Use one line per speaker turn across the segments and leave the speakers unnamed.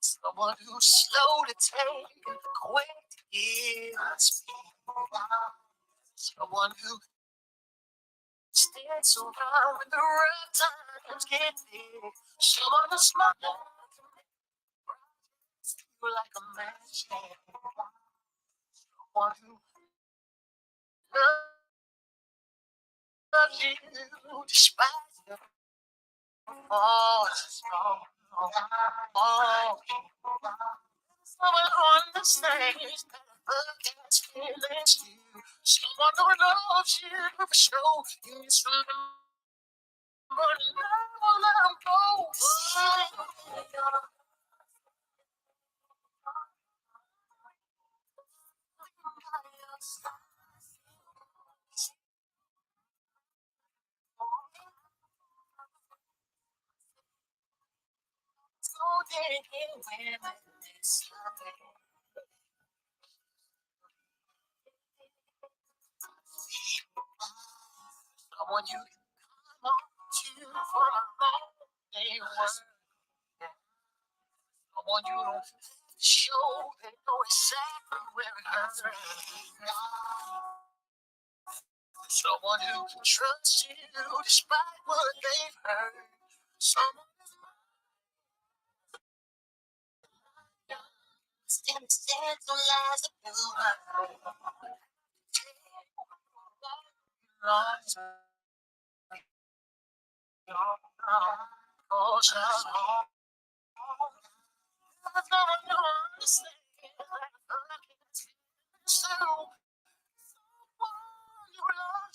Someone who's slow to take and quick to give. Someone who sticks around when the rough times get big. Someone who's smart to feel like a match. Someone who loves you despite your faults. Oh, someone who understands that against feelings you. Someone who loves you for sure. You just remember to never let them go. So did women this someone you come on to for a long day work. Someone you don't show they know exactly where it hurts. Someone who can trust you despite what they've heard. Someone who stands on lies that you lost. Oh,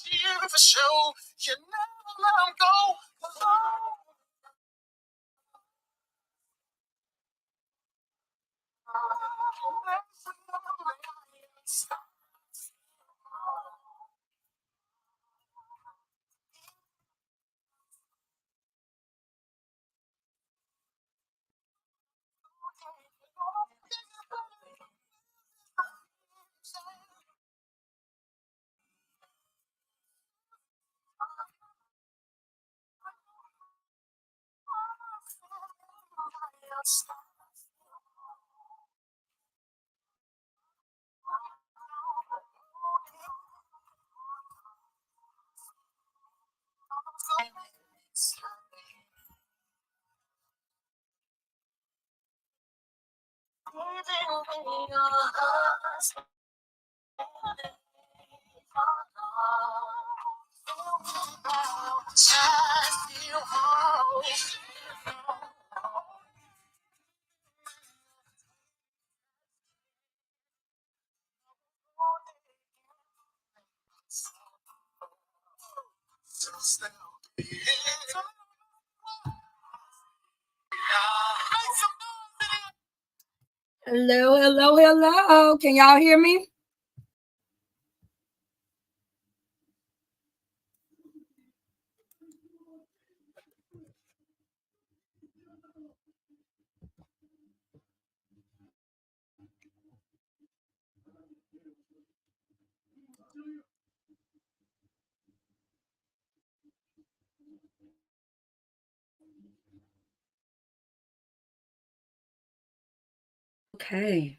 you for sure, you never let them go alone. Hello, hello, hello. Can y'all hear me? Okay.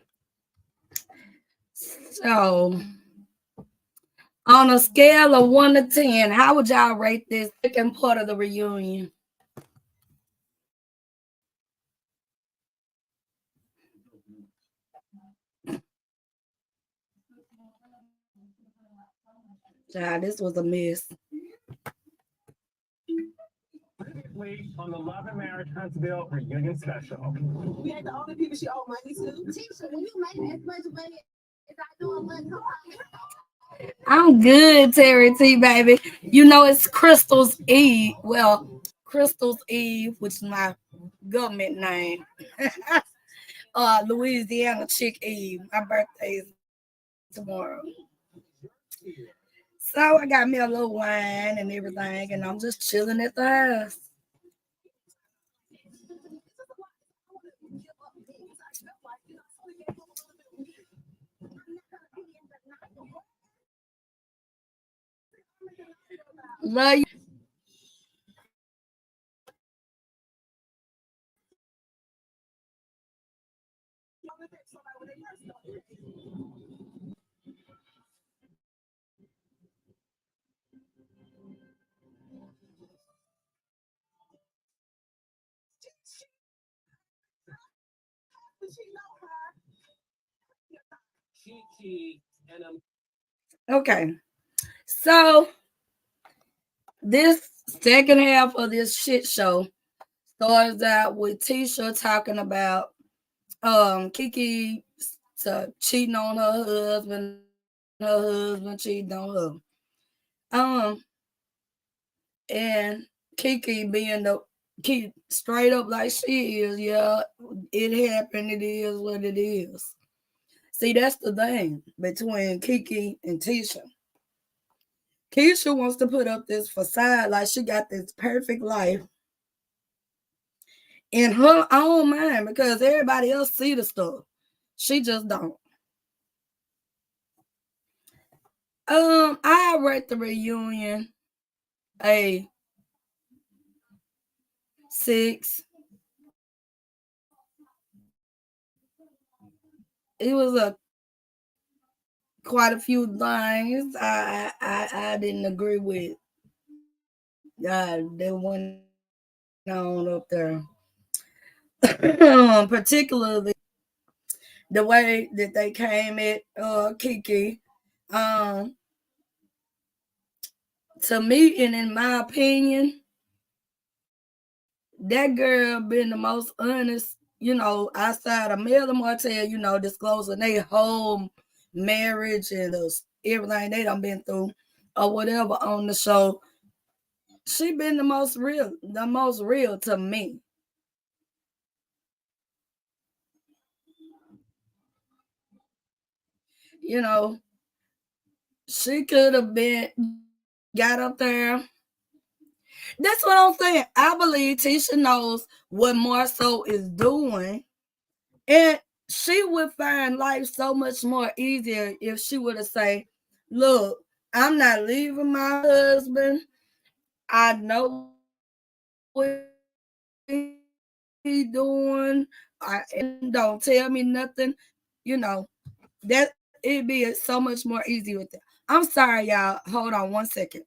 So, on a scale of 1 to 10, how would y'all rate this second part of the reunion? Child, this was a mess. On the Love and Marriage Huntsville reunion special. We ain't the only people she owe money to. Tisha, when you make as much money as I do a month, I'm good, Terry T, baby. You know it's Crystal's Eve. Well, Crystal's Eve, which is my government name. Louisiana Chick Eve. My birthday is tomorrow. So I got me a little wine and everything, and I'm just chilling at the house.
Love you. Okay. So this second half of this shit show starts out with Tisha talking about Kiki cheating on her husband, her husband cheating on her. Um and Kiki being the keep straight up like she is, yeah, it happened, it is what it is. See, that's the thing between Kiki and Tisha. Keisha wants to put up this facade like she got this perfect life in her own mind because everybody else see the stuff. She just don't. I rate the reunion a 6. It was a quite a few things I didn't agree with. That went on up there, particularly the way that they came at Kiki. Um, to me, and in my opinion, that girl been the most honest, outside of Mel and Martell, disclosing their whole marriage and everything they done been through or whatever on the show. She been the most real to me. You know, she could have been got up there. That's what I'm saying. I believe Tisha knows what Marceau is doing, and she would find life so much more easier if she would have say, "Look, I'm not leaving my husband. I know what he doing. And don't tell me nothing." You know that it'd be so much more easy with that. I'm sorry, y'all. Hold on 1 second.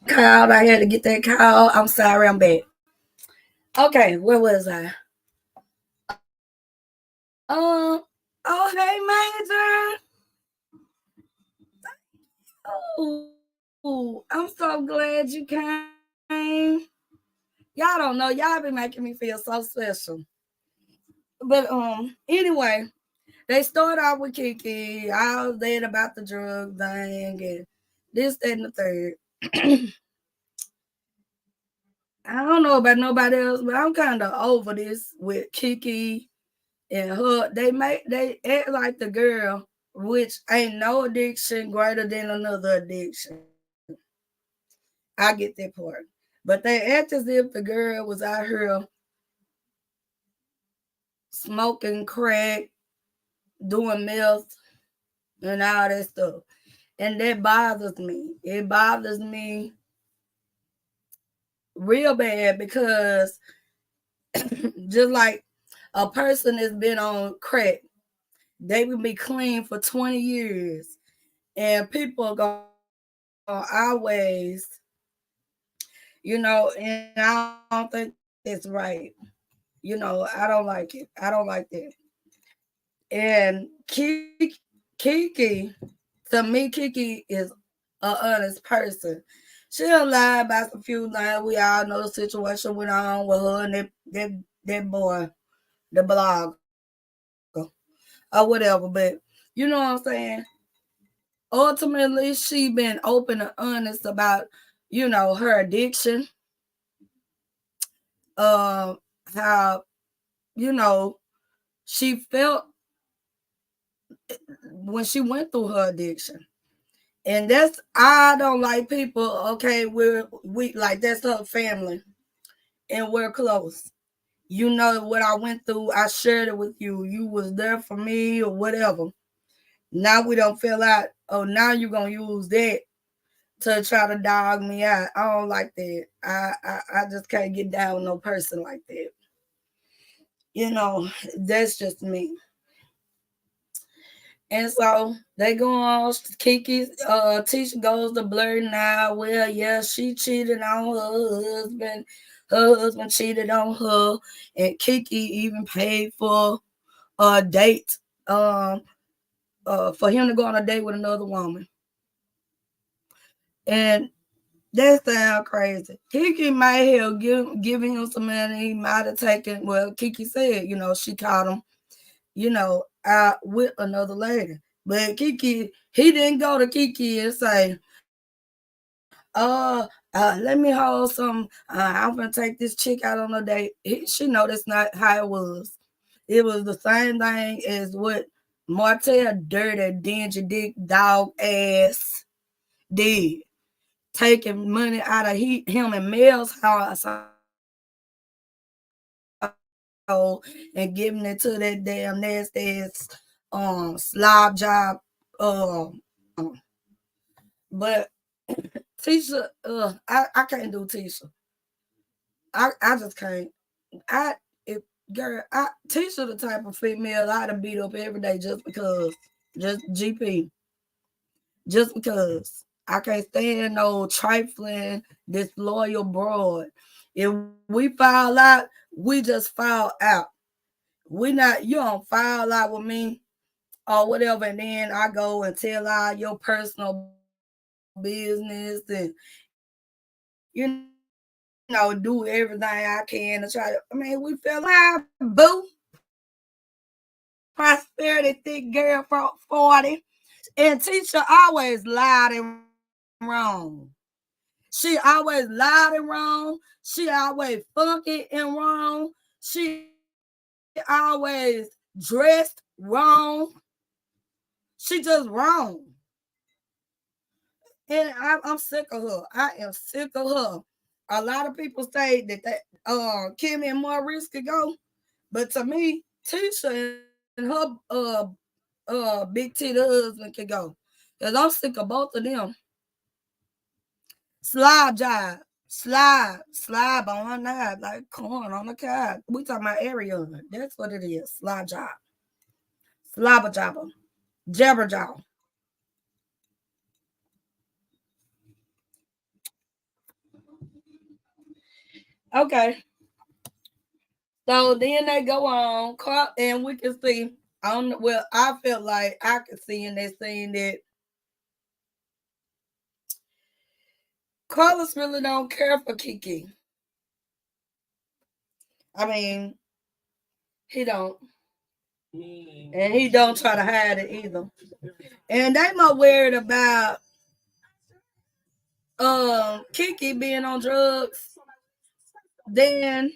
Called. I had to get that call. I'm sorry. I'm back. Okay, where was I? Oh, hey, Major. Oh, I'm so glad you came. Y'all don't know. Y'all be making me feel so special. But anyway, they started out with Kiki. I was there about the drug thing and this, that, and the third. I don't know about nobody else, but I'm kind of over this with Kiki and her. They act like the girl, which ain't no addiction greater than another addiction. I get that part. But they act as if the girl was out here smoking crack, doing meth, and all that stuff. And that bothers me. It bothers me real bad because just like a person that's been on crack, they will be clean for 20 years. And people are going to always, and I don't think that's right. I don't like it. I don't like that. And Kiki, to me, Kiki is an honest person. She'll lie about a few things. We all know the situation went on with her and that boy, the blogger, or whatever. But you know what I'm saying? Ultimately, she been open and honest about, her addiction, uh, how, you know, she felt when she went through her addiction. And that's I don't like people. Okay, we like that's her family, and we're close. You know what I went through. I shared it with you. You was there for me or whatever. Now we don't feel out. Oh, now you're gonna use that to try to dog me out. I don't like that. I just can't get down with no person like that. You know, that's just me. And so they go on. Kiki's teacher goes to blurting out. Well, yeah, she cheated on her husband. Her husband cheated on her, and Kiki even paid for a date. For him to go on a date with another woman, and that sounds crazy. Kiki might have given him some money. He might have taken. Well, Kiki said, she caught him, out with another lady. But Kiki, he didn't go to Kiki and say, let me hold some. I'm gonna take this chick out on a date. She know that's not how it was. It was the same thing as what Martell dirty, dingy dick dog ass did. Taking money out of him and Mel's household and giving it to that damn nasty ass slob job. Um but Tisha, I can't do Tisha. I just can't. I if girl, Tisha the type of female I'd have beat up every day just because. Just GP. Just because. I can't stand no trifling, disloyal broad. If we fall out, we just fall out. You don't fall out with me or whatever, and then I go and tell all your personal business and do everything I can to try to. I mean, we fell out, boo. Prosperity thick girl for 40. And teacher always lied and wrong. She always lied and wrong. She always funky and wrong. She always dressed wrong. She just wrong. And I'm sick of her. I am sick of her. A lot of people say that Kimmy and Maurice could go, but to me, Tisha and her big titty husband could go. Cause I'm sick of both of them. Slob job. Slide on her knife like corn on the cob. We talking about area. That's what it is. Slide job. Slobber jobber. Jabber jaw. Okay. So then they go on, and we can see. I felt like I could see in that scene that Carlos really don't care for Kiki. I mean, he don't. And he don't try to hide it either. And they more worried about Kiki being on drugs than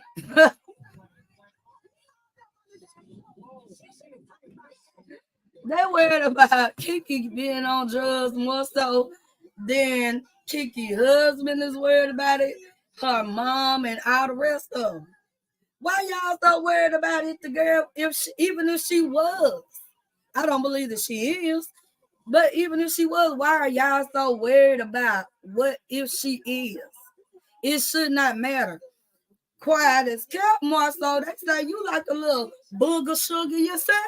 they worried about Kiki being on drugs more so than Kiki's husband is worried about it, her mom, and all the rest of them. Why y'all so worried about it, the girl, even if she was? I don't believe that she is. But even if she was, why are y'all so worried about what if she is? It should not matter. Quiet as kept, more so they say you like a little booger sugar yourself.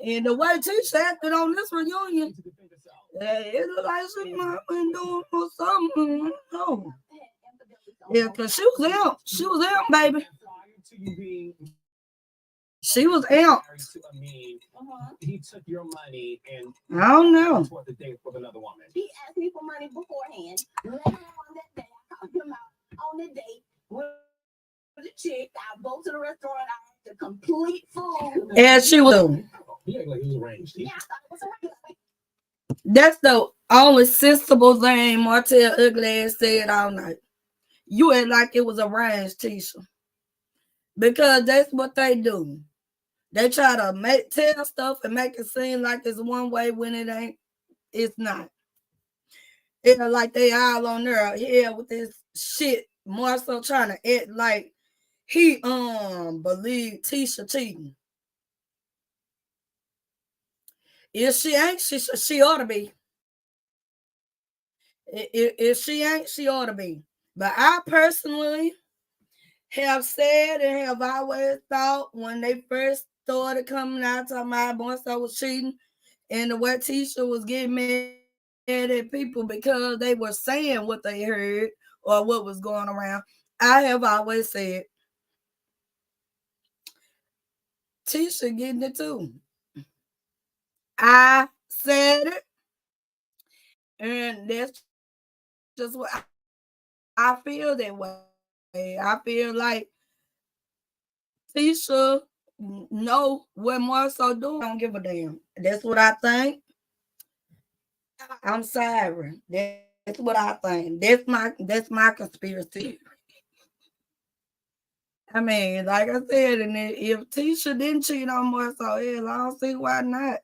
And the way Tisha acted on this reunion, it looked like she might have been doing for something. No. Yeah, because she was out. She was out, baby. She was out.
He took your money and
I don't know.
what the thing with another woman. He asked me for money beforehand. Later on that day, I called him out on the date with the chick. I go to the restaurant. I had the complete food.
And she was.
He acted like he was arranged. Yeah, I thought it was arranged.
That's the only sensible thing Martell Ugly ass said all night. You act like it was arranged, Tisha. Because that's what they do. They try to tell stuff and make it seem like it's one way when it ain't. It's not. It's like they all on there, yeah, with this shit. More so trying to act like he believed Tisha cheating. If she ain't, she ought to be. If she ain't, she ought to be. But I personally have said and have always thought when they first started coming out talking about Bonso was cheating and the way Tisha was getting mad at people because they were saying what they heard or what was going around, I have always said Tisha getting it too. I said it, and that's just what I feel that way. I feel like Tisha know what Marcel doing. I don't give a damn. That's what I think. I'm sorry. That's what I think. That's my conspiracy. I mean, like I said, and if Tisha didn't cheat on Marcel, hell, I don't see why not.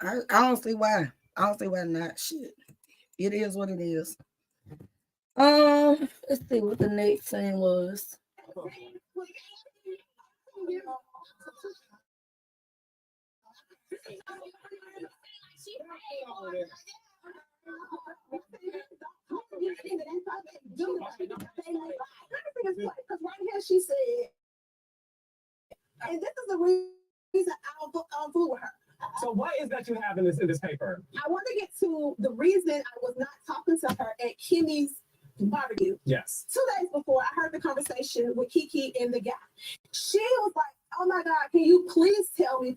I don't see why. I don't see why not. Shit. It is what it is. Let's see what the next thing was.
Because right here she said, and this is the reason I'll fool with her. So what is that you have in this paper? I want to get to the reason I was not talking to her at Kimmy's barbecue. Yes. 2 days before, I heard the conversation with Kiki and the guy. She was like, oh my God, can you please tell me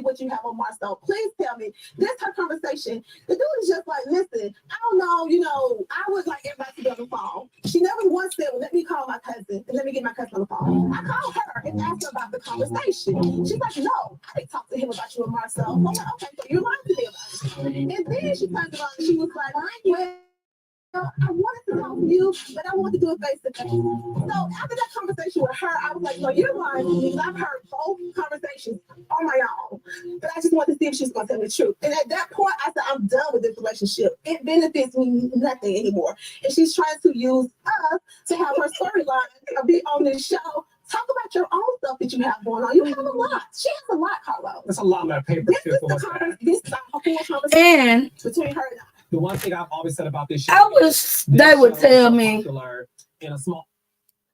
what you have on Marcel? Please tell me. This her conversation. The dude is just like, listen, I don't know, I would like everybody to be on the phone. She never once said, well, let me call my cousin and let me get my cousin on the phone. I called her and asked her about the conversation. She's like, no, I didn't talk to him about you and Marcel. I'm like, okay, so you're lying to me about it. And then she turns around and she was like, well, I wanted to talk to you, but I wanted to do it face to face. So after that conversation with her, I was like, no, you're lying to me. I've heard both conversations on my own, but I just wanted to see if she was going to tell me the truth. And at that point, I said, I'm done with this relationship. It benefits me nothing anymore. And she's trying to use us to have her storyline to be on this show. Talk about your own stuff that you have going on. You have a lot. She has a lot, Carlo. That's a lot of paper. This is the whole conversation
And
between her and I. The one thing I've always said about this show,
I wish they would tell me
in a small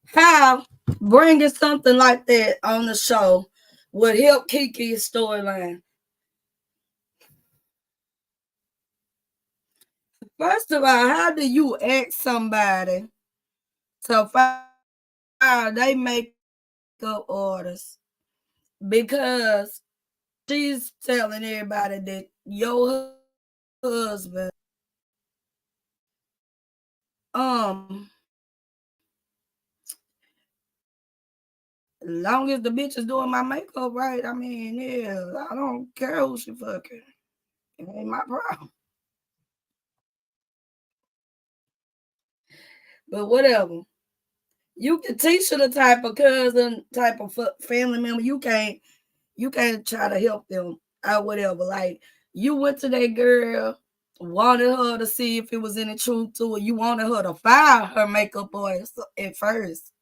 how bringing something like that on the show would help Kiki's storyline. First of all, how do you ask somebody to fire they makeup orders? Because she's telling everybody that your husband, long as the bitch is doing my makeup right, I mean, yeah, I don't care who she fucking. It ain't my problem. But whatever. You can teach her the type of cousin, type of family member. You can't try to help them or whatever. Like, you went to that girl, wanted her to see if it was any truth to it. You wanted her to fire her makeup artist at first.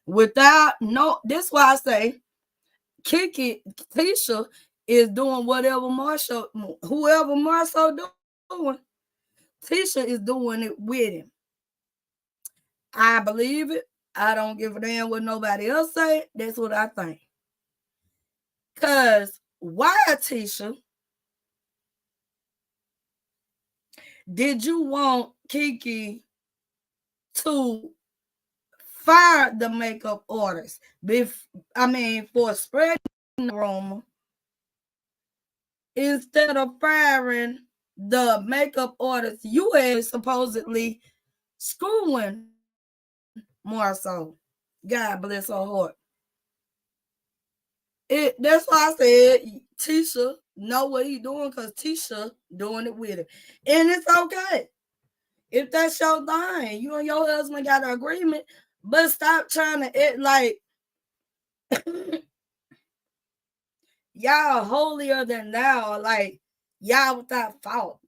Without no, that's why I say Tisha is doing whatever whoever Marshall doing, Tisha is doing it with him. I believe it. I don't give a damn what nobody else say. That's what I think. Because why, Tisha, did you want Kiki to fire the makeup artist? For spreading the rumor instead of firing the makeup artist you had supposedly screwing more so. God bless her heart. That's why I said Tisha know what he doing, because Tisha doing it with it. And it's okay. If that's your thing, you and your husband got an agreement, but stop trying to act like y'all holier than thou, like y'all without fault.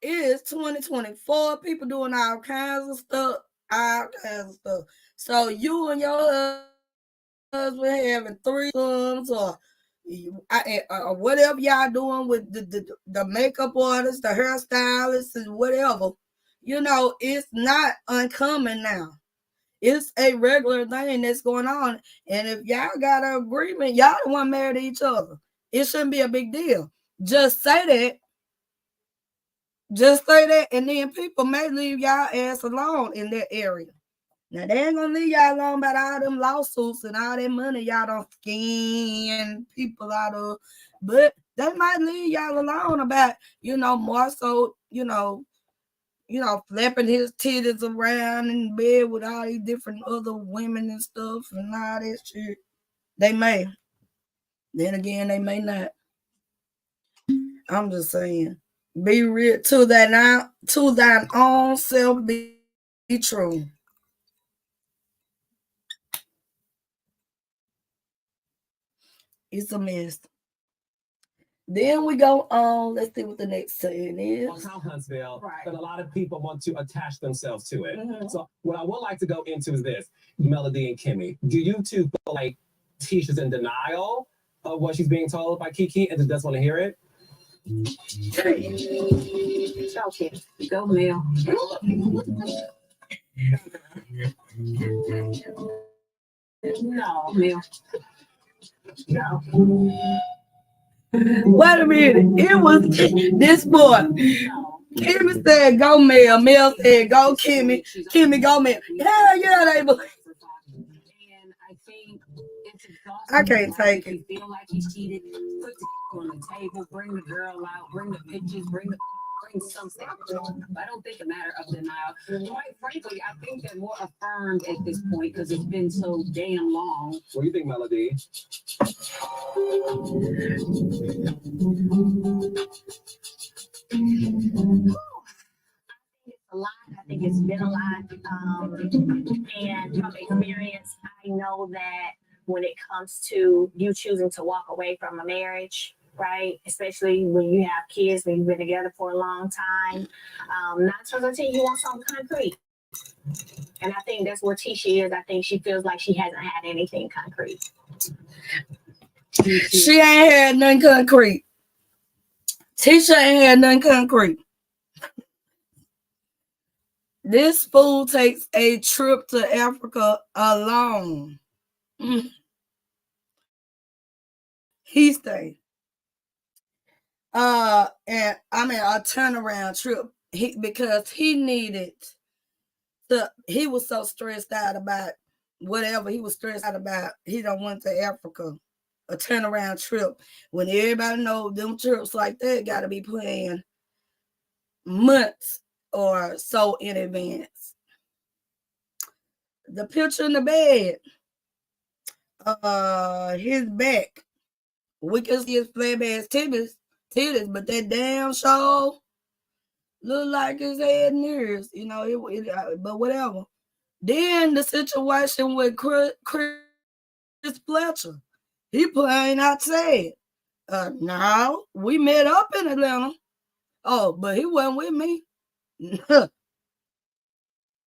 It's 2024, people doing all kinds of stuff. So you and your husband having threesomes or whatever y'all doing with the makeup artist, the hairstylist, and whatever, it's not uncommon now. It's a regular thing that's going on. And if y'all got an agreement, y'all the one married to each other. It shouldn't be a big deal. Just say that. And then people may leave y'all ass alone in that area. Now, they ain't gonna leave y'all alone about all them lawsuits and all that money y'all don't skin people out of. But they might leave y'all alone about, more so, flapping his titties around in bed with all these different other women and stuff and all that shit. They may. Then again, they may not. I'm just saying. Be real to thine own self, be true. It's a mess. Then we go on. Let's see what the next scene is.
On Huntsville, right. But a lot of people want to attach themselves to it. Mm-hmm. So what I would like to go into is this: Melody and Kimmy. Do you two feel like Tisha's in denial of what she's being told by Kiki and just doesn't want to hear it?
Okay, go Mel. No, Mel. No.
Wait a minute. It was this boy. Kimmy said, go Mel. Mel said, go Kimmy. Kimmy, go Mel. Yeah, they believe.
And I think it's exhausting.
I can't take it.
Feel like he cheated. Put the on the table, bring the girl out, bring the pictures, bring something. I don't think a matter of denial. Quite frankly, I think they're more affirmed at this point because it's been so damn long.
What do you think, Melody?
A lot. I think it's been a lot. And from experience, I know that when it comes to you choosing to walk away from a marriage, right? Especially when you have kids, when you've been together for a long time, 9 times out of 10, you want something concrete. And I think that's where Tisha is. I think she feels like she hasn't had anything concrete.
She ain't had nothing concrete. Tisha ain't had nothing concrete. This fool takes a trip to Africa alone. He stayed. And I mean a turnaround trip. Because he needed to. He was so stressed out about whatever he was stressed out about. He don't went to Africa, a turnaround trip. When everybody know them trips like that got to be planned months or so in advance. The picture in the bed, his back. We can see his flat-ass titties, but that damn show look like his head and ears, you know. But whatever. Then the situation with Chris Fletcher, he playing outside. No, we met up in Atlanta. Oh, but he wasn't with me. You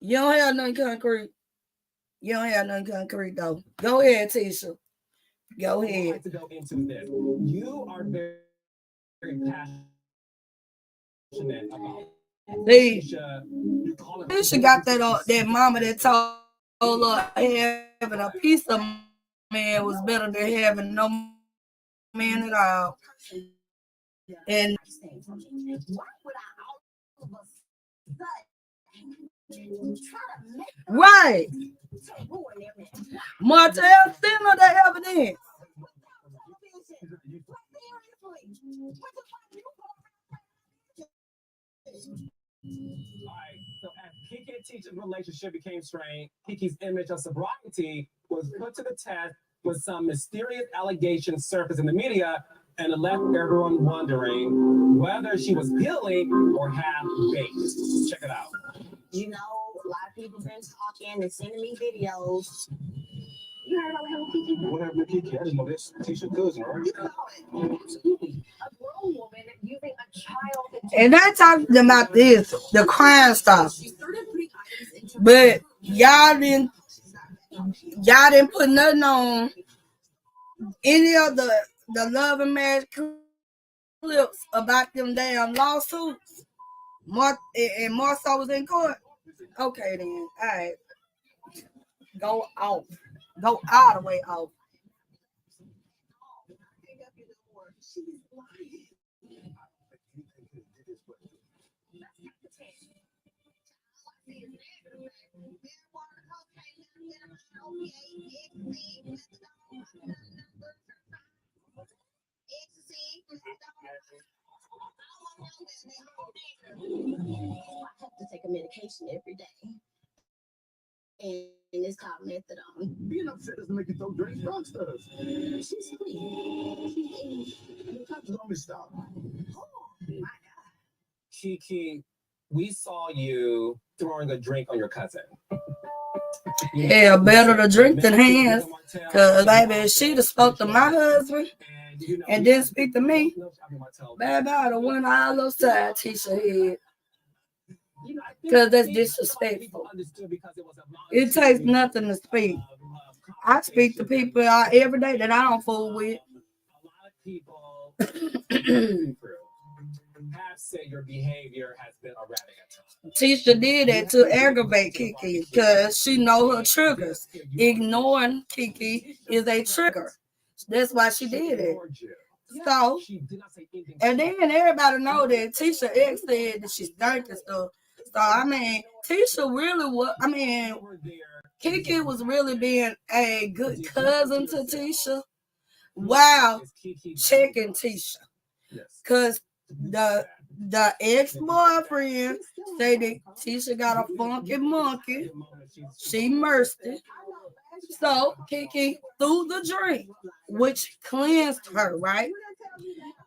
don't have nothing concrete. You don't have nothing concrete though. Go ahead, Tisha. Go ahead.
I'd like to go into this. You are very, very passionate about
Tisha got that mama that told her having a piece of man was better than having no man at all. And right, Martell sent her the evidence.
Alright, so as Kiki and Tisha's relationship became strained, Kiki's image of sobriety was put to the test with some mysterious allegations surfaced in the media, and it left everyone wondering whether she was peeling or half-baked. Check it out.
You know, a lot of people been talking and sending me videos. You heard about what happened with Kiki?
What happened to Kiki? I didn't know this. Tisha's cousin, right?
You know it. Absolutely. A grown woman using a child.
And I talked about this, the crime stuff. But y'all didn't put nothing on any of the Love and Marriage clips about them damn lawsuits. And Martha was in court. Okay then. All right. Go off. Go all the way off.
I have to take a medication every day. And it's called methadone.
Being upset doesn't make you throw dirty drugs to us.
She's sweet.
Let me stop. Oh, my God. Kiki, we saw you throwing a drink on your cousin.
Yeah, better to drink than hands. Cause baby, she'd have spoke to my husband and didn't speak to me. Baby, I'd have went all upside Tisha head. Because that's disrespectful. It takes nothing to speak. I speak to people every day that I don't fool with.
A lot of people have said your behavior has been erratic at times.
Tisha did that to aggravate Kiki because she know her triggers. Ignoring Kiki is a trigger. That's why she did it. So, and then everybody know that Tisha ex said that she stank and stuff. So, I mean, Tisha really was, Kiki was really being a good cousin to Tisha while checking Tisha. Because the ex-boyfriend said that Tisha got a funky monkey. She merged it. So Kiki threw the drink, which cleansed her, right?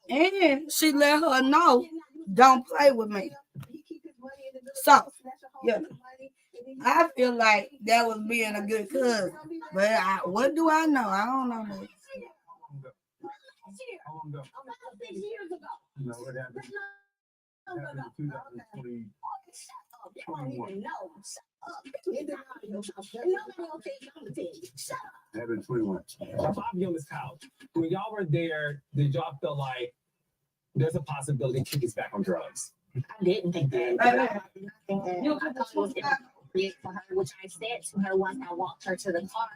And she let her know, don't play with me. So, yeah, I feel like that was being a good cousin. But what do I know? I don't know that.
No, it happened. Happened in 2021. Happened 21. I'll be on this couch. When y'all were there, did y'all feel like there's a possibility Kiki's back on drugs.
I didn't think that. I thought it was inappropriate for her, which I said to her once I walked her to the car.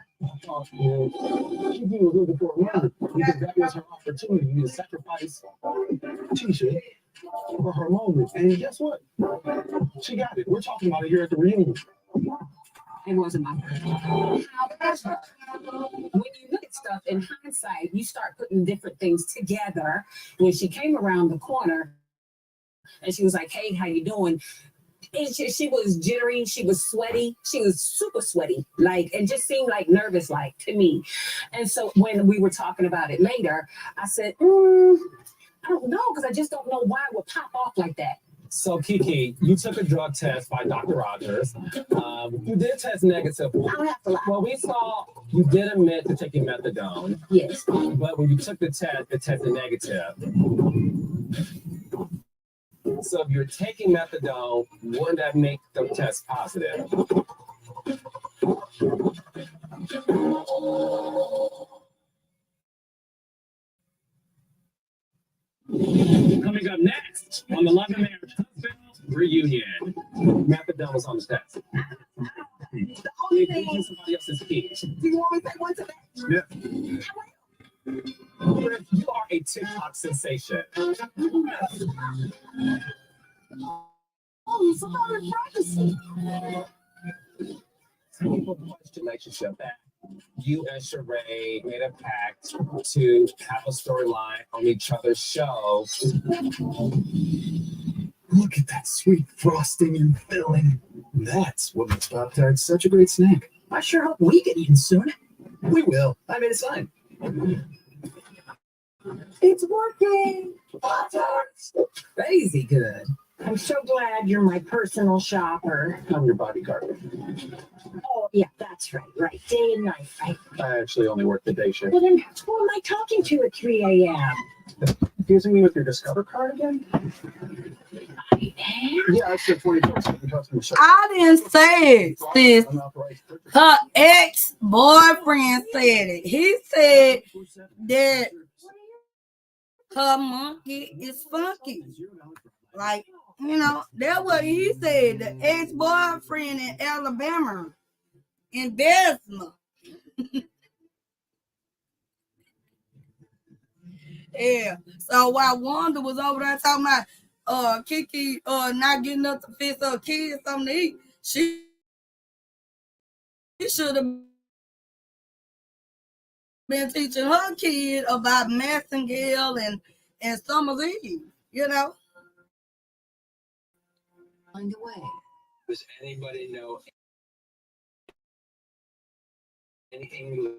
Kiki was looking for a murder because that was her opportunity to sacrifice Tisha for her moment. And guess what? She got it. We're talking about it here at the reunion.
It wasn't my fault. However, when you look at stuff in hindsight, you start putting different things together. When she came around the corner and she was like, "Hey, how you doing?" And she was jittery, she was sweaty, she was super sweaty, like, and just seemed like nervous, like, to me. And so when we were talking about it later, I said, I don't know, because I just don't know why it would pop off like that.
So Kiki, you took a drug test by Dr. Rogers. You did test negative.
I don't have to lie.
Well, we saw you did admit to taking methadone,
Yes.
but when you took the test, it tested negative. So if you're taking methadone, wouldn't that make the test positive? Coming up next on the Lamh Marriage Reunion, methadone was on the test.
The only thing,
Somebody else's kids.
do you want me to say one to that?
Yeah. You are a TikTok sensation.
Oh, somebody privacy.
Relationship that you and Sheree made a pact to have a storyline on each other's show.
Look at that sweet frosting and filling. That's what makes Pop-Tarts such a great snack. I sure hope we get eaten soon. We will. I made a sign.
It's working.
Pop-Tarts. Crazy good.
I'm so glad you're my personal shopper.
I'm your bodyguard.
Oh, yeah, that's right. Right. Day and night, right?
I actually only work the day shift.
Well, then who am I talking to at 3 a.m.?
Confusing me with your Discover card again?
I am?
Yeah, I said 20% customer service.
I didn't say it, sis.
Unauthorized purchase.
Her ex-boyfriend said it. He said that her monkey is funky. Like, you know, that's what he said. The ex-boyfriend in Alabama, in Bessemer. Yeah. So while Wanda was over there talking about Kiki not getting up to fix her kids something to eat, she should have been teaching her kid about Massengale and Summer's Eve, you know.
Underway.
Does anybody know anything?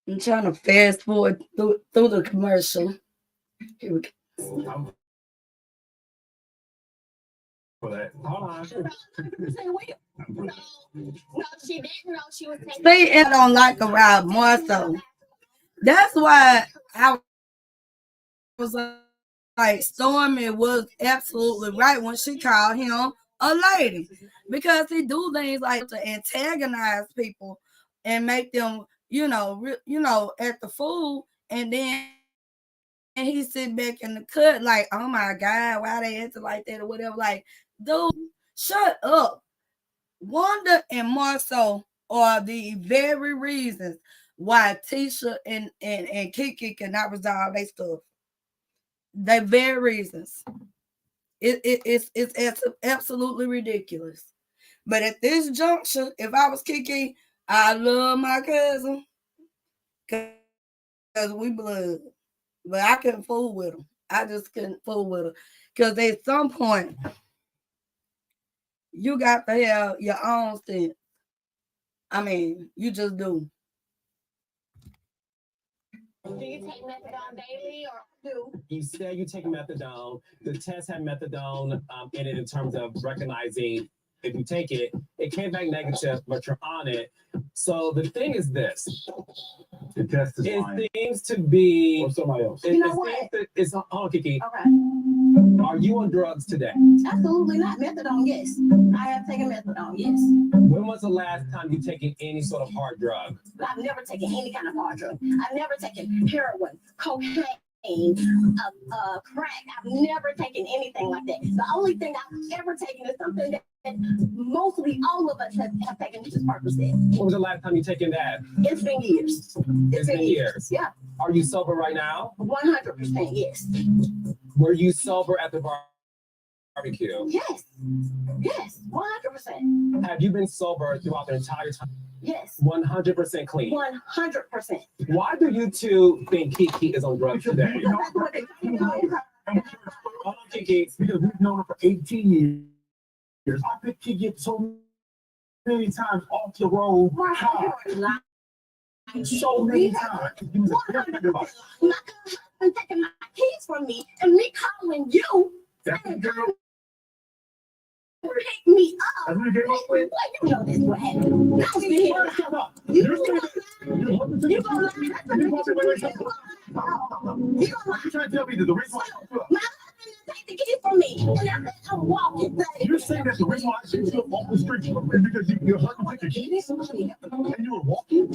I'm trying to fast forward through the commercial. Here we go.
For that. Hold on.
Say, wait. No, she didn't know she was taking.
See, it don't like a ride more so. That's why I was like, Stormy was absolutely right when she called him a lady, because he do things like to antagonize people and make them, act the fool, and then he sit back in the cut like, oh my God, why they acting like that or whatever. Like, dude, shut up. Wanda and Marcel are the very reasons why Tisha and Kiki cannot resolve their stuff. The very reasons. It's absolutely ridiculous. But at this juncture, if I was Kiki, I love my cousin because we blood. But I couldn't fool with him. I just couldn't fool with her. Because at some point, you got to have your own sense. I mean, you just do.
Do you take methadone daily or do?
You said you take methadone. The test had methadone in it in terms of recognizing if you take it, it came back negative, but you're on it. So the thing is this.
The test is
It
lying.
seems to be.
Or somebody else.
It,
You know
it
what?
seems to- it's oh, Kiki.
Okay.
Are you on drugs today?
Absolutely not. Methadone, yes. I have taken methadone, yes.
When was the last time you taken any sort of hard drug?
I've never taken any kind of hard drug. I've never taken heroin, cocaine, crack. I've never taken anything like that. The only thing I've ever taken is something that mostly all of us have taken, which is Percocet.
When was the last time you taken that?
It's been years.
It's been years.
Yeah,
Are you sober right now?
100%, yes.
Were you sober at the barbecue?
Yes, yes, 100%.
Have you been sober throughout the entire time?
Yes,
100% clean.
100%.
Why do you two think Kiki is on drugs today?
Because that's what they
Hold on, Kiki.
Because we've known her for 18 years. I picked Kiki up so many times off the road. So many times. You was a good about it.
My cousin taking my keys from me and me calling you
That's the girl.
pick me up.
That's what you came up with.
Well, you know this what happened. Now we here.
Shut up.
You
You're
gonna
saying
you gonna lie. That's what you gonna lie.
You're trying to tell me that the reason why
My husband take the keys from me and I said I'm walking.
you're saying that the reason why she was off the street is because your husband took your keys and you were walking?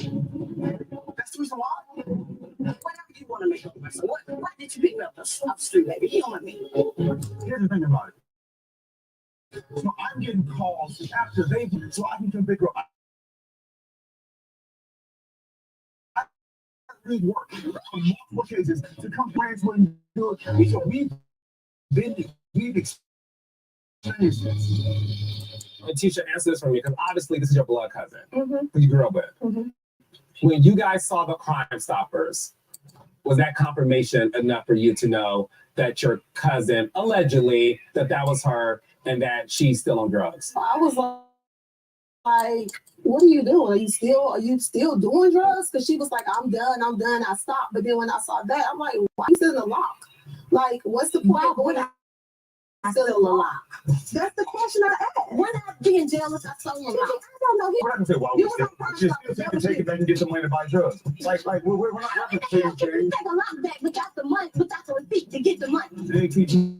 That's the reason why?
Whatever you want to make up. So why did you pick me up the street, baby? You know what I mean?
Here's the thing about it. So I'm getting calls after they so I can come pick her up. I need work on multiple cases to come plans when you do it. So we've experienced this.
And Tisha, answer this for me, because obviously this is your blood cousin
Mm-hmm.
who you grew up with.
Mhm.
When you guys saw the Crime Stoppers, was that confirmation enough for you to know that your cousin, allegedly, that was her and that she's still on drugs?
I was like, what are you doing? Are you still doing drugs? Because she was like, I'm done, I stopped. But then when I saw that, I'm like, why are you still in the lock? Like, what's the point of going still in the lock? That's the question I asked. We're not being jealous. I told him, I don't know.
We're not gonna say why we just take it back and get some money to buy drugs. Like we're not replicating
Take a lock back without the money, without the receipt to get the money.
They teach you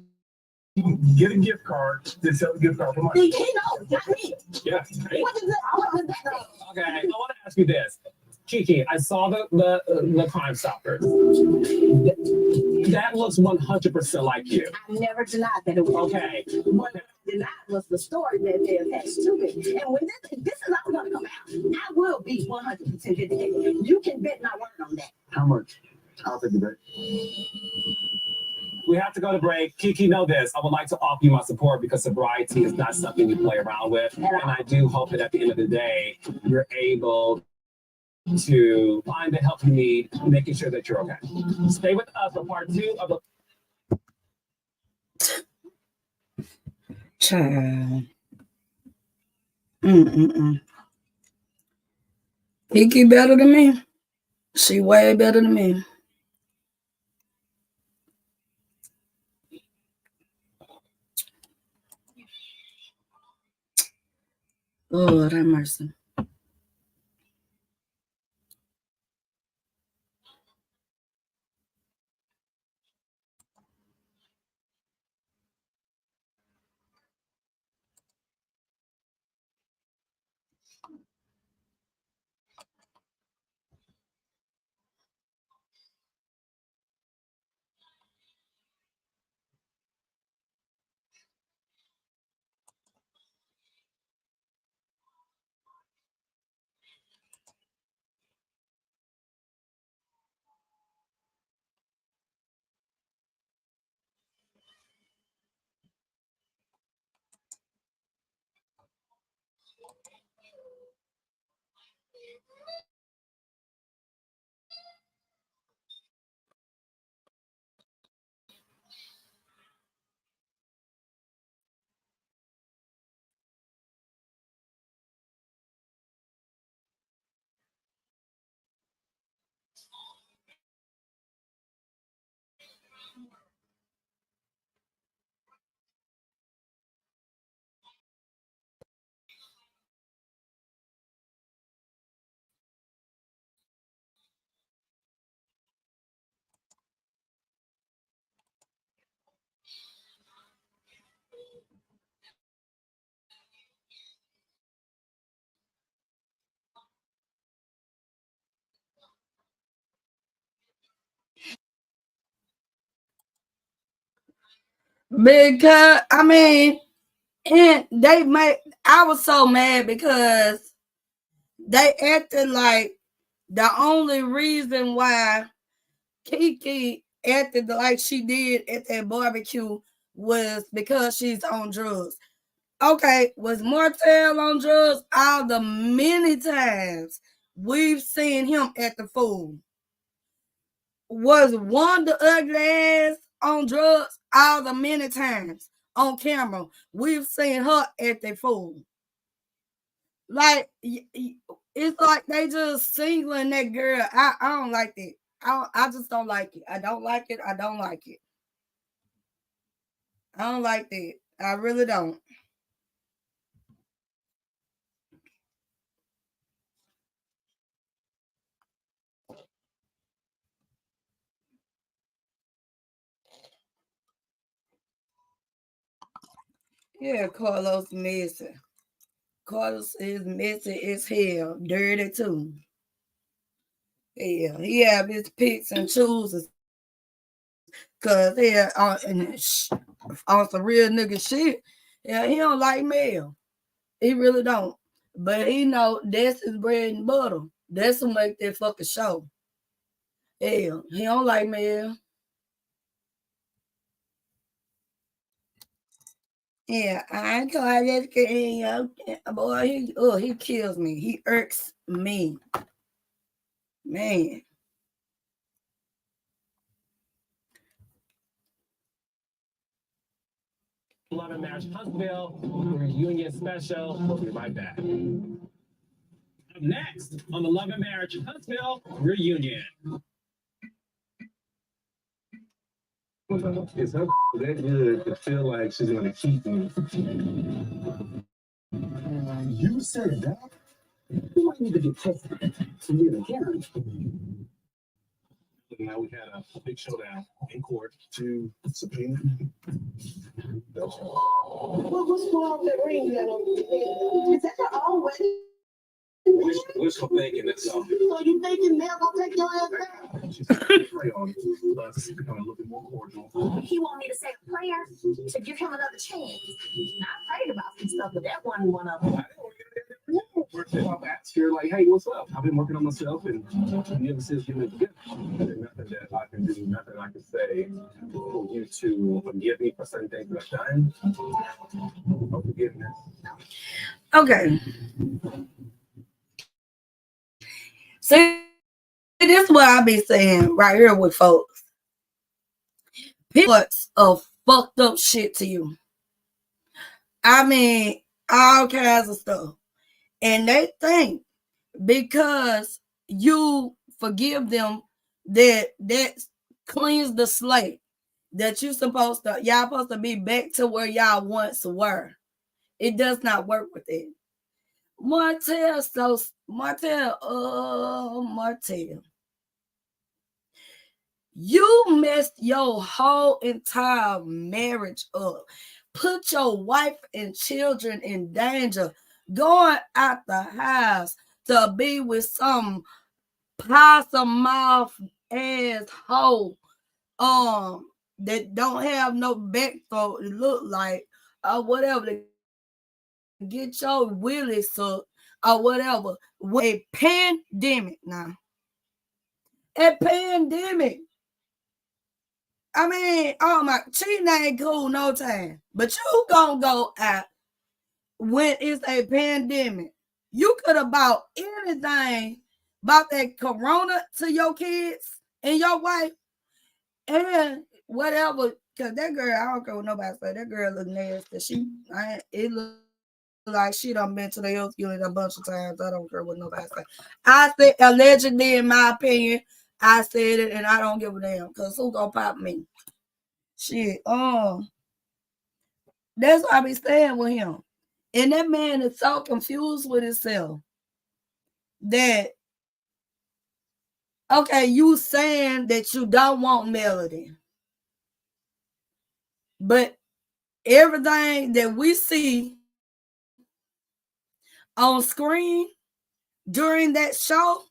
get a gift card to sell the gift card for money.
He knows, not me.
Yeah.
What is that? What does that mean?
Okay, I want to ask you this. Kiki, I saw the Crime Stoppers. That looks 100% like you.
I never denied that it was.
Okay.
What I denied was the story that they attached to it. And when this is all going to come out, I will be 100% dedicated. You can bet my word on that.
How much? I'll take the bet.
We have to go to break. Kiki, know this. I would like to offer you my support because sobriety is not something you play around with. And I do hope that at the end of the day, you're able to find the help you need, making sure that you're okay. Stay with us for part 2 of the
Child. Kiki better than me. She way better than me. Lord have mercy. Because I mean, and they made. I was so mad because they acted like the only reason why Kiki acted like she did at that barbecue was because she's on drugs. Okay, was Martell on drugs? All the many times we've seen him at the food. Was Wanda ugly ass on drugs? All the many times on camera we've seen her at the food. Like it's like they just singling that girl. I don't like that. I just don't like it. I don't like it. I don't like it. I don't like that. I really don't. Yeah, Carlos messy. Carlos is messy as hell. Dirty too. Yeah, he have his picks and chooses. Cause yeah, on some real nigga shit. Yeah, he don't like male. He really don't. But he know that's his bread and butter. That's what make that fucking show. Yeah, he don't like male. Yeah, I ain't call that game. Boy, he kills me. He irks me. Man.
Love and Marriage Huntsville reunion special. We'll be right back. Up next on the Love and Marriage Huntsville reunion.
Is her that good to feel like she's gonna keep me? You said that? You might need to get tested to meet again. Now we had a big showdown in court to subpoena. What's wrong with that ring you got on? Is that your own wedding? Wishful thinking, that's all. So you thinking Mel gonna take your ass back? She's gonna pray on it, but it's become a little bit more cordial.
He want me to say a prayer to give him another chance. I prayed about some stuff, but that wasn't one of them.
I've asked her, like, hey, what's up? I've been working on myself, and you ever since you live together, there's nothing that I can do, nothing I can say for you to forgive me for certain things that I've done. No forgiveness.
Okay. See, this is what I be saying right here with folks. People of fucked up shit to you. I mean, all kinds of stuff. And they think because you forgive them that cleans the slate. That y'all supposed to be back to where y'all once were. It does not work with it. Martell. You messed your whole entire marriage up. Put your wife and children in danger. Going out the house to be with some possum mouth ass hoe that don't have no back for it look like or whatever to get your willy sucked or whatever. With a pandemic now. A pandemic. I mean, oh my, cheating ain't cool no time. But you gonna go out when it's a pandemic. You could have bought anything about that corona to your kids and your wife and whatever. Cause that girl, I don't care what nobody say. That girl look nasty. It look like she done been to the health unit a bunch of times. I don't care what nobody say. I said allegedly, in my opinion, I said it, and I don't give a damn. Cause who gonna pop me? Shit. That's what I be saying with him. And that man is so confused with himself that okay, you saying that you don't want Melody, but everything that we see on screen during that show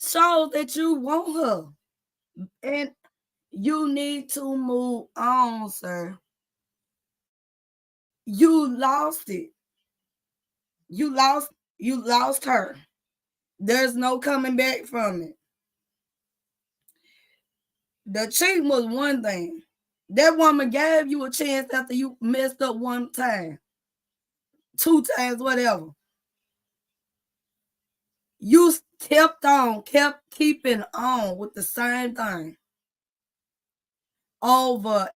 shows that you want her. And you need to move on, sir. You lost it. You lost her. There's no coming back from it. The cheating was one thing. That woman gave you a chance after you messed up one time, 2 times, whatever. You kept keeping on with the same thing over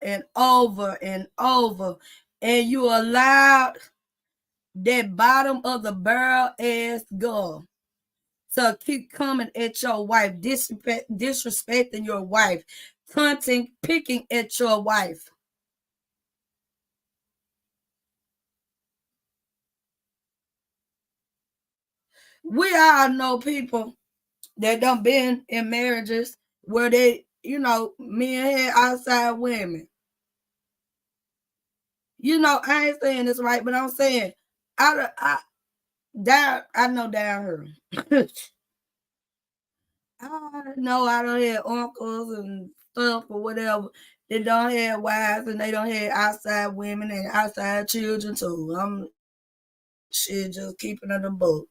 and over and over. And you allowed that bottom of the barrel ass girl to keep coming at your wife, disrespecting your wife, taunting, picking at your wife. We all know people that done been in marriages where they, men had outside women. I ain't saying this right, but I'm saying I know down here. I know I don't have uncles and stuff or whatever. They don't have wives and they don't have outside women and outside children too. I'm shit just keeping it a book.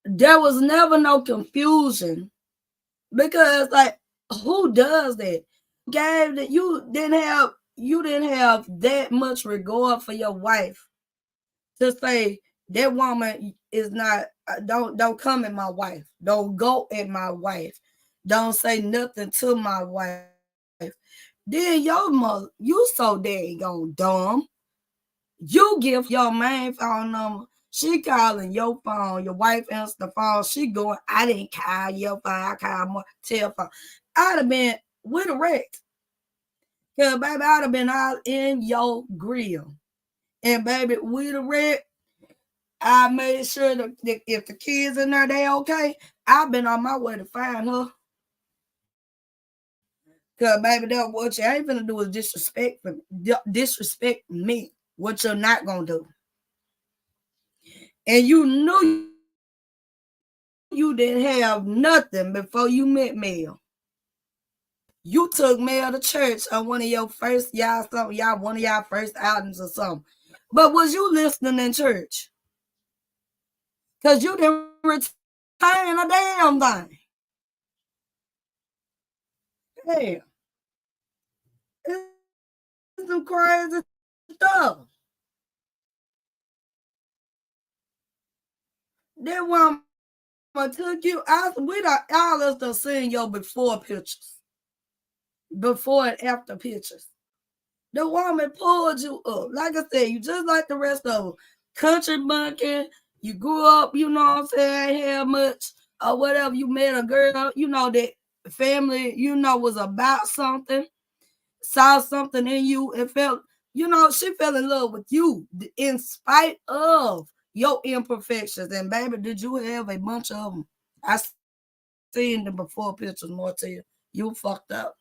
There was never no confusion because like who does that? Gave that you didn't have that much regard for your wife to say that woman is not don't come at my wife, don't go at my wife, don't say nothing to my wife. Then your mother, you so dang dumb. You give your main phone number. She calling your phone. Your wife answers the phone. She going, I didn't call your phone. I called my telephone. I'd have been with a wreck. Because, baby, I'd have been all in your grill. And, baby, with a wreck, I made sure that if the kids in there, they okay. I've been on my way to find her. Because, baby, that what you ain't finna do is disrespect me. What you're not going to do. And you knew you didn't have nothing before you met Mel. You took Mel to church on one of your first one of y'all first outings or something. But was you listening in church? Because you didn't retain a damn thing. Hell, it's some crazy stuff. That woman took you out. All us done seen your before pictures. Before and after pictures. The woman pulled you up. Like I said, you just like the rest of them. Country bunking. You grew up, you know what I'm saying, ain't had much. Or whatever, you met a girl, that family, was about something. Saw something in you and felt, she fell in love with you in spite of your imperfections. And baby, did you have a bunch of them? I seen the before pictures, more to you. You fucked up.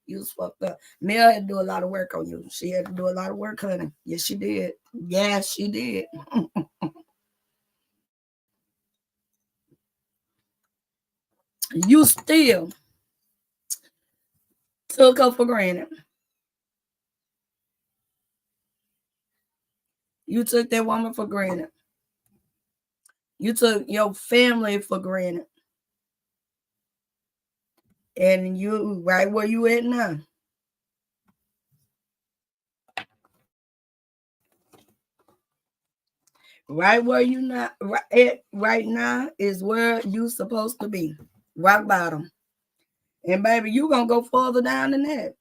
You was fucked up. Mel had to do a lot of work on you. She had to do a lot of work, honey. Yes, she did. Yes, she did. You still took her for granted. You took that woman for granted. You took your family for granted. And you right where you at now. Right where you not right now is where you supposed to be. Rock bottom. And baby, you gonna go further down than that.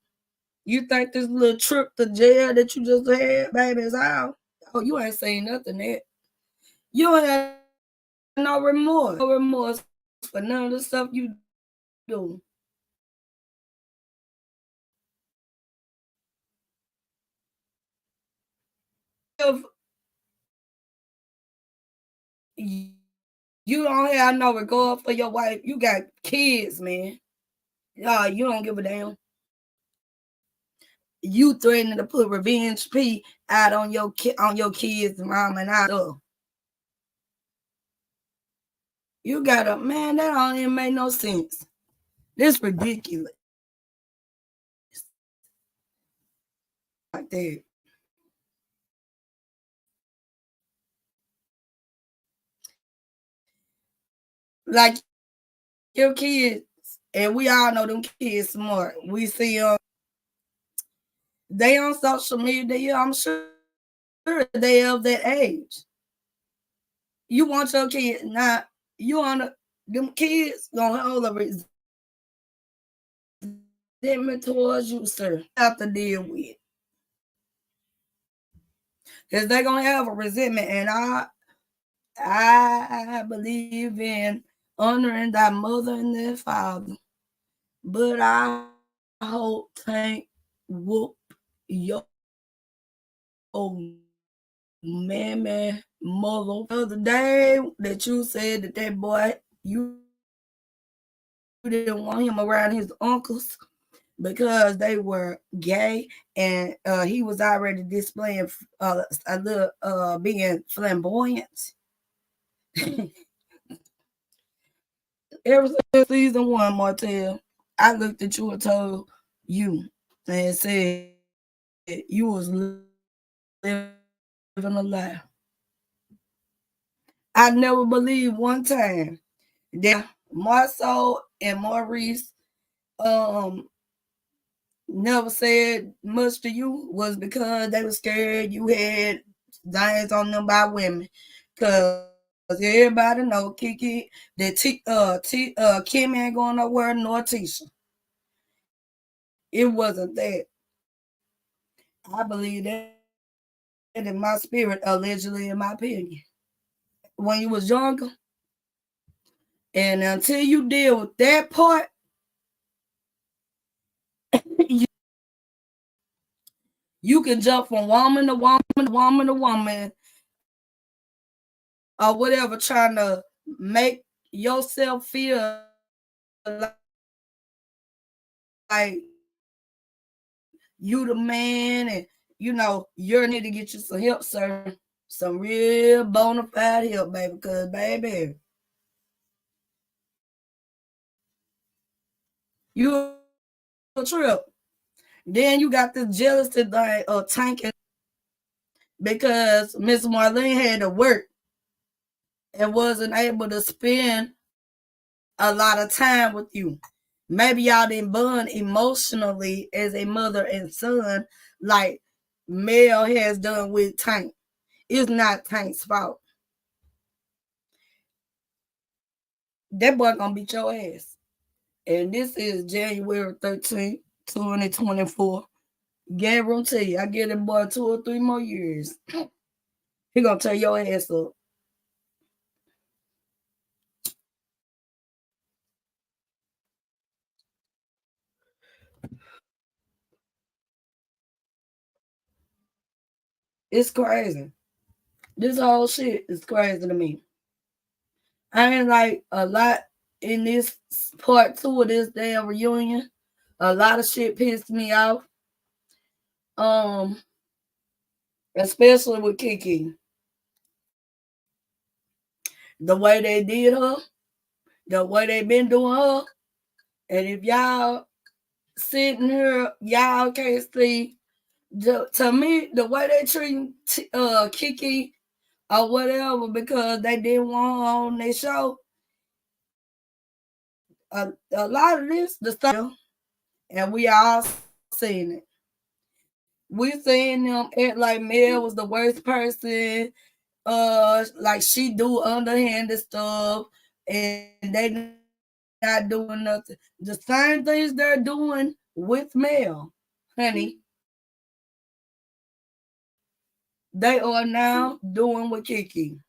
You think this little trip to jail that you just had, baby, is out? Oh, you ain't saying nothing yet. You ain't have no remorse. No remorse for none of the stuff you do. If you don't have no regard for your wife, you got kids, man. You don't give a damn. You threatening to put revenge P out on your kids, mom, and I. You gotta, man, that don't even make no sense. This ridiculous. like that. Like your kids, and we all know them kids smart. We see them, they on social media. I'm sure they of that age. You want your kid now? You on them kids gonna hold a resentment towards you, sir. Have to deal with, because they're gonna have a resentment, and I believe in honoring thy mother and their father, but I hope Tank whoop your man mother. The other day that you said that boy, you didn't want him around his uncles because they were gay, and he was already displaying a little being flamboyant. Ever since season 1, Martell, I looked at you and told you and said you was living a lie. I never believed one time that Marceau and Maurice never said much to you was because they were scared you had things on them by women. Cause everybody know Kiki that Kim ain't going nowhere nor Tisha. It wasn't that. I believe that in my spirit, allegedly, in my opinion. When you was younger, and until you deal with that part, you can jump from woman to woman to woman to woman, or whatever, trying to make yourself feel like you the man, and you need to get you some help, sir. Some real bona fide help, baby. Because, baby, you a trip. Then you got this jealousy thing of tanking because Miss Marlene had to work and wasn't able to spend a lot of time with you. Maybe y'all didn't bond emotionally as a mother and son like Mel has done with Tank. It's not Tank's fault. That boy gonna beat your ass. And this is January 13th, 2024. Guarantee I give that boy 2 or 3 more years. He gonna tear your ass up. It's crazy. This whole shit is crazy to me. I ain't like a lot in this part 2 of this damn reunion. A lot of shit pissed me off. Especially with Kiki. The way they did her, the way they been doing her. And if y'all sitting here, y'all can't see. To me, the way they treat Kiki or whatever, because they didn't want her on their show, a lot of this, the stuff, and we all seen it. We seen them act like Mel was the worst person, like she do underhanded stuff, and they not doing nothing. The same things they're doing with Mel, honey, they are now doing with Kiki.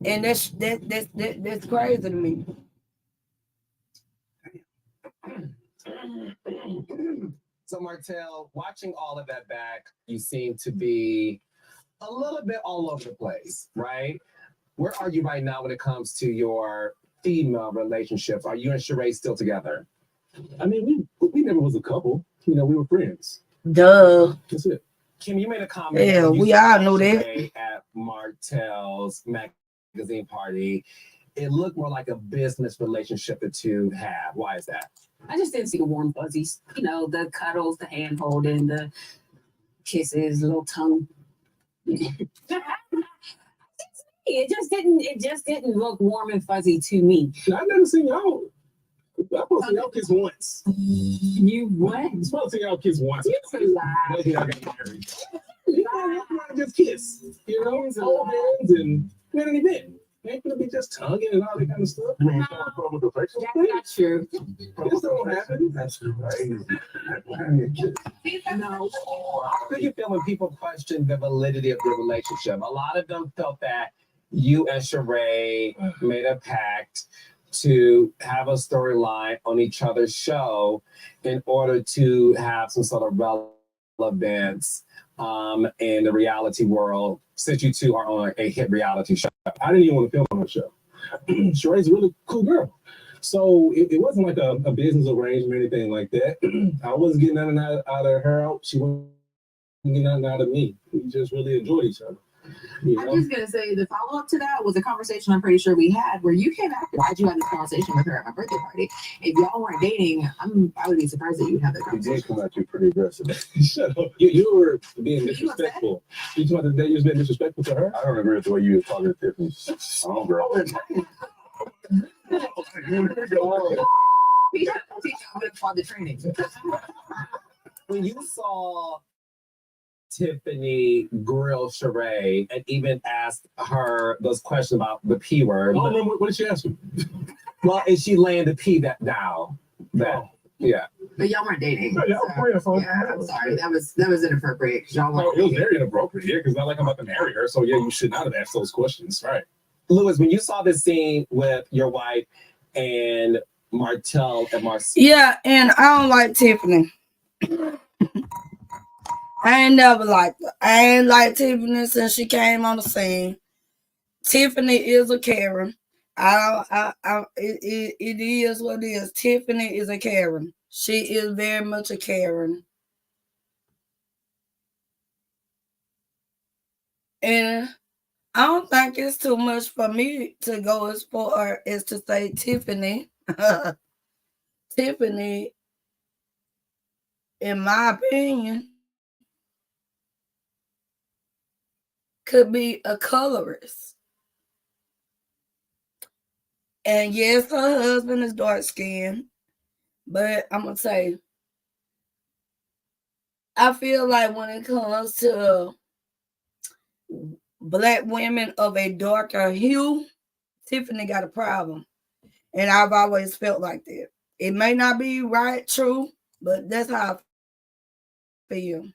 And that's crazy to me.
So Martell, watching all of that back, you seem to be a little bit all over the place, right? Where are you right now when it comes to your female relationships? Are you and Sheree still together? I mean, we never was a couple. We were friends.
Duh.
That's it. Kim, you made a comment.
Yeah, we all know that.
At Martell's magazine party,
it looked more like a business relationship the two have. Why is that?
I just didn't see the warm fuzzies. You know, the cuddles, the hand holding, the kisses, little tongue. It just didn't look warm and fuzzy to me.
I've never seen y'all. I'm supposed to see y'all kiss once.
You what?
I'm supposed to see y'all kiss once.
It's a lie.
Maybe y'all got married. You know, just kiss. You know, hold hands and win an event. Ain't gonna be just tugging and all that kind of stuff.
No. That's not true.
This don't happen. That's crazy.
No.
How do you feel when people question the validity of your relationship? A lot of them felt that you and Sheree made a pact to have a storyline on each other's show in order to have some sort of relevance in the reality world, since you two are on a hit reality show.
I didn't even want to film on the show. Sheree's a really cool girl. So it wasn't like a business arrangement or anything like that. I wasn't getting nothing out of her. She wasn't getting nothing out of me. We just really enjoyed each other. You know?
I'm just gonna say the follow up to that was a conversation I'm pretty sure we had where you came after. Why'd you have this conversation with her at my birthday party? If y'all weren't dating, I would be surprised that you'd have that
You
conversation.
did come at you pretty aggressive. Shut up. You were being disrespectful. You talking about the day you was being disrespectful to her? I don't agree with the way you were talking to Tiffany. Oh, girl.
The training.
When you saw Tiffany grill Sheree and even asked her those questions about the P word.
Oh, no, what did she ask me?
Well, is she laying the P that down? That, yeah.
But y'all weren't dating.
Yeah,
So, yeah, I'm sorry. That was inappropriate. 'Cause y'all
No,
weren't
it was
dating.
very inappropriate, yeah, because not like I'm about to marry her. So yeah, you should not have asked those questions, right?
Louis, when you saw this scene with your wife and Martell and Marcel.
Yeah, and I don't like Tiffany. I ain't never liked her. I ain't like Tiffany since she came on the scene. Tiffany is a Karen. It is what it is. Tiffany is a Karen. She is very much a Karen. And I don't think it's too much for me to go as far as to say Tiffany. Tiffany, in my opinion, could be a colorist. And yes, her husband is dark skinned. But I'm going to say, I feel like when it comes to Black women of a darker hue, Tiffany got a problem. And I've always felt like that. It may not be right, true, but that's how I feel.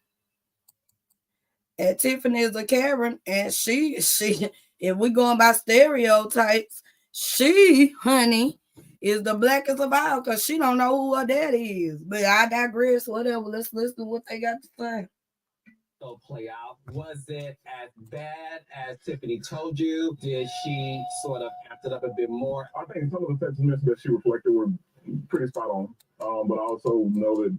And Tiffany is a Karen, and she, if we're going by stereotypes, she, honey, is the blackest of all because she don't know who her daddy is. But I digress, whatever. Let's listen to what they got to say.
Play out. Was it as bad as Tiffany told you? Did she sort of amp it up a bit more?
I think some of the sentiments that she reflected were pretty spot on, but I also know that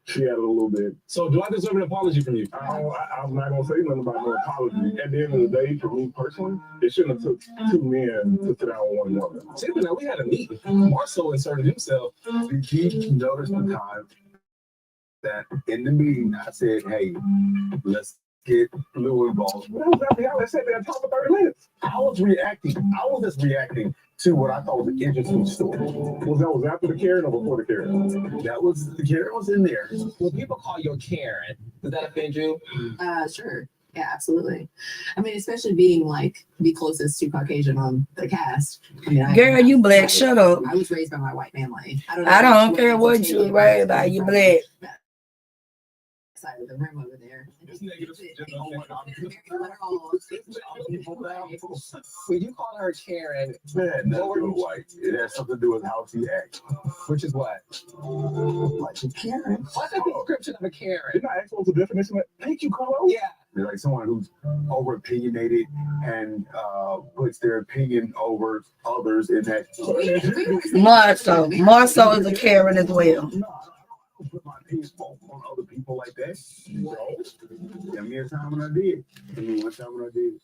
she added a little bit. So do I deserve an apology from you? I'm not going to say nothing about no apology. At the end of the day, for me personally, it shouldn't have took two men to sit down with one woman. Tiffany, we had a meeting. Marcel inserted himself.
Did you notice the time that in the meeting I said, hey, let's get Lou involved?
That was after y'all said that talk for 30 minutes.
I was reacting. I was just reacting to what I thought was an interesting story.
Was after the Karen or before the Karen?
That was, the Karen was in there.
When people call you a Karen, does that offend you?
Sure. Yeah, absolutely. I mean, especially being like the closest to Caucasian on the cast. I mean,
Girl, you black. Shut up.
I was raised by my white family.
I don't care what you was raised by. You black.
Side of the room over there.
This negative
When you call her Karen,
Man, nothing to do with white. It has something to do with how she acts.
which is what?
Like a Karen.
What's the description of a Karen?
Didn't I ask what was the definition of it? Thank you, Carlos.
Yeah.
They're like someone who's over opinionated and puts their opinion over others in that.
Marcel is a Karen as well.
No, I don't put my opinion on other people like that. No. Yeah, me a time when I did. One time when I did.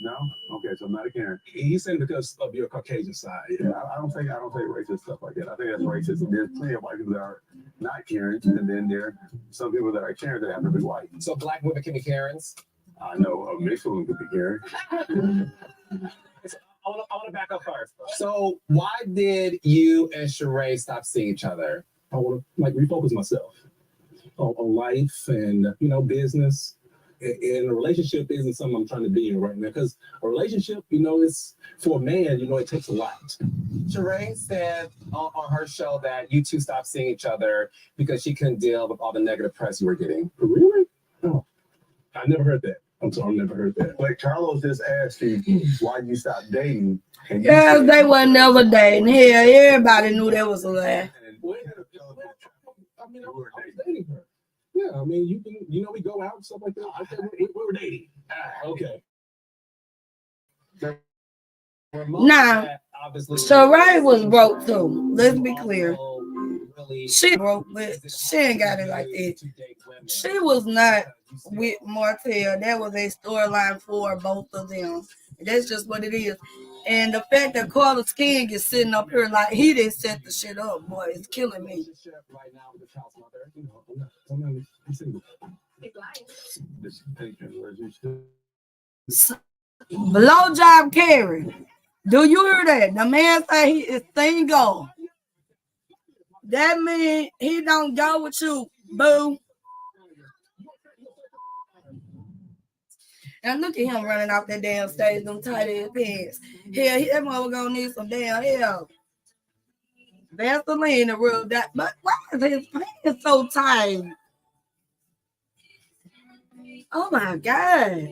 No? Okay, so I'm not a Karen.
He's saying because of your Caucasian side.
Yeah, I don't think racist stuff like that. I think that's racism. There's plenty of white people that are not Karens, and then there are some people that are Karens that happen to be white.
So black women can be Karens.
I know a mixed woman could be Karen.
I want to back up first. So why did you and Sheree stop seeing each other? I want to refocus myself on life and business. And a relationship isn't something I'm trying to be in right now, because a relationship, it's for a man, it takes a lot. Sheree said on her show that you two stopped seeing each other because she couldn't deal with all the negative press you were getting.
Really?
Oh, I never heard that. I'm sorry, I never heard that.
Like Carlos just asked you why you stopped dating. And
Yes, they were never dating. Hell, everybody knew that was a lie.
I mean, I was dating her. Yeah, I mean, you can, we go out and stuff like that. Okay, we were dating. Okay.
Now, Sheree was broke too. Let's be clear. She broke, but she ain't got it like that. She was not with Martell. That was a storyline for both of them. That's just what it is. And the fact that Carlos King is sitting up here like he didn't set the shit up, boy, it's killing me.
Right now with the child's mother, I'm single.
Blowjob Carrie. Do you hear that? The man say he is single. That mean he don't go with you, boo. And look at him running off that damn stage, them tight ass pants. Hell, that mother gonna need some damn help. Vaseline to rub that, but why is his pants so tight? Oh my God.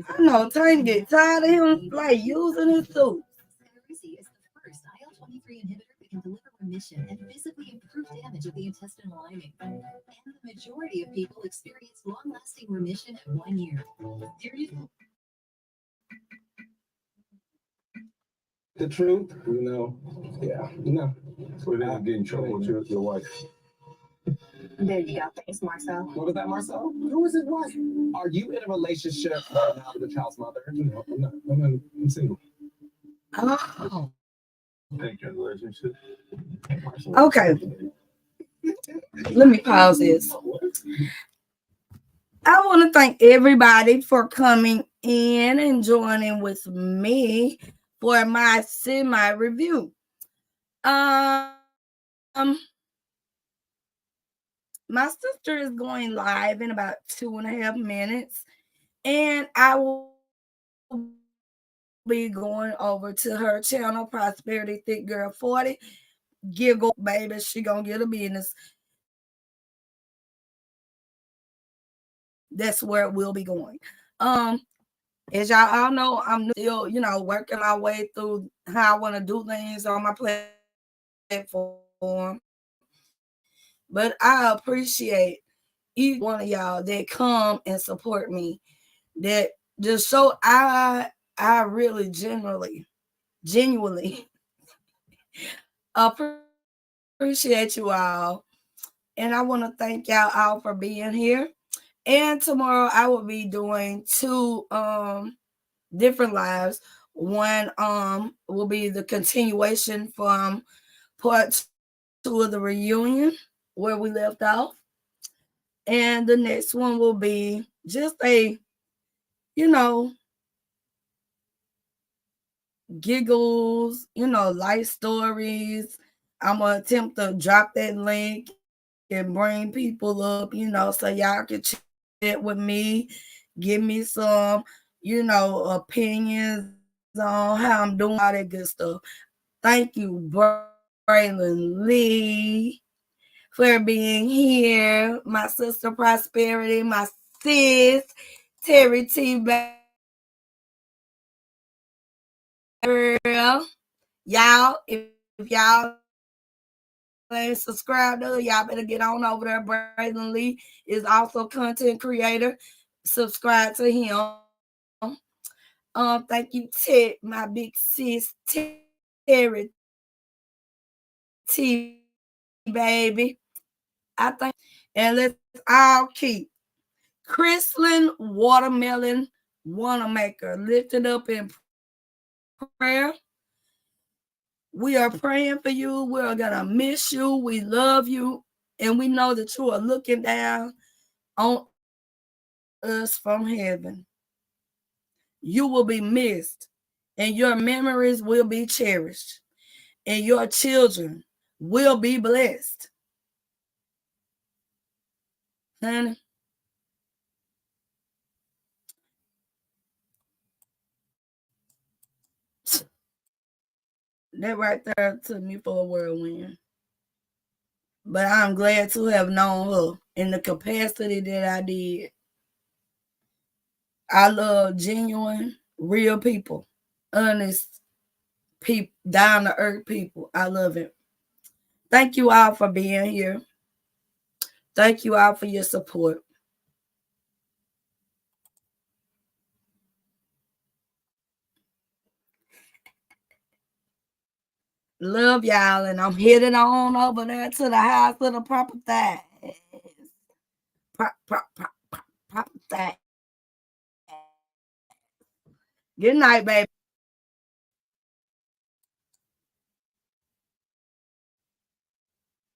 I know Tiny get tired of him like using his suit.
Can deliver remission and physically improve damage of the intestinal lining. And the majority of people experience long-lasting remission at 1 year.
The truth, yeah,
So they didn't get in trouble with your wife.
There you go. Thanks, Marcel.
What was that, Marcel? Who is his wife? Are you in a relationship right now with the child's mother? I'm single.
Oh.
Thank you, relationship.
Okay. Let me pause this. I want to thank everybody for coming in and joining with me for my semi-review. My sister is going live in about 2.5 minutes, and I will be going over to her channel, Prosperity Thick Girl 40. Giggle, baby, she gonna get a business. That's where it will be going. As y'all all know, I'm still, working my way through how I want to do things on my platform. But I appreciate each one of y'all that come and support me. That just so I really genuinely appreciate you all. And I want to thank y'all all for being here. And tomorrow I will be doing 2 different lives. One will be the continuation from part 2 of the reunion where we left off. And the next one will be just a, giggles, life stories. I'm going to attempt to drop that link and bring people up, so y'all can chat with me, give me some, opinions on how I'm doing, all that good stuff. Thank you, Braylon Lee, for being here. My sister Prosperity, my sis, Terry T. Girl. Y'all, if y'all ain't subscribed to her, y'all better get on over there. Braylon Lee is also a content creator. Subscribe to him. Thank you, Ted, my big sis, Terry T, baby. I think, and let's all keep Chrislyn Watermelon Wanamaker, lifted up in prayer. We are praying for you. We're going to miss you. We love you. And we know that you are looking down on us from heaven. You will be missed, and your memories will be cherished, and your children will be blessed. Honey, that right there took me for a whirlwind. But I'm glad to have known her in the capacity that I did. I love genuine, real people, honest people, down to earth people. I love it. Thank you all for being here. Thank you all for your support. Love y'all, and I'm headed on over there to the house of the proper things. Proper things. Good night, baby.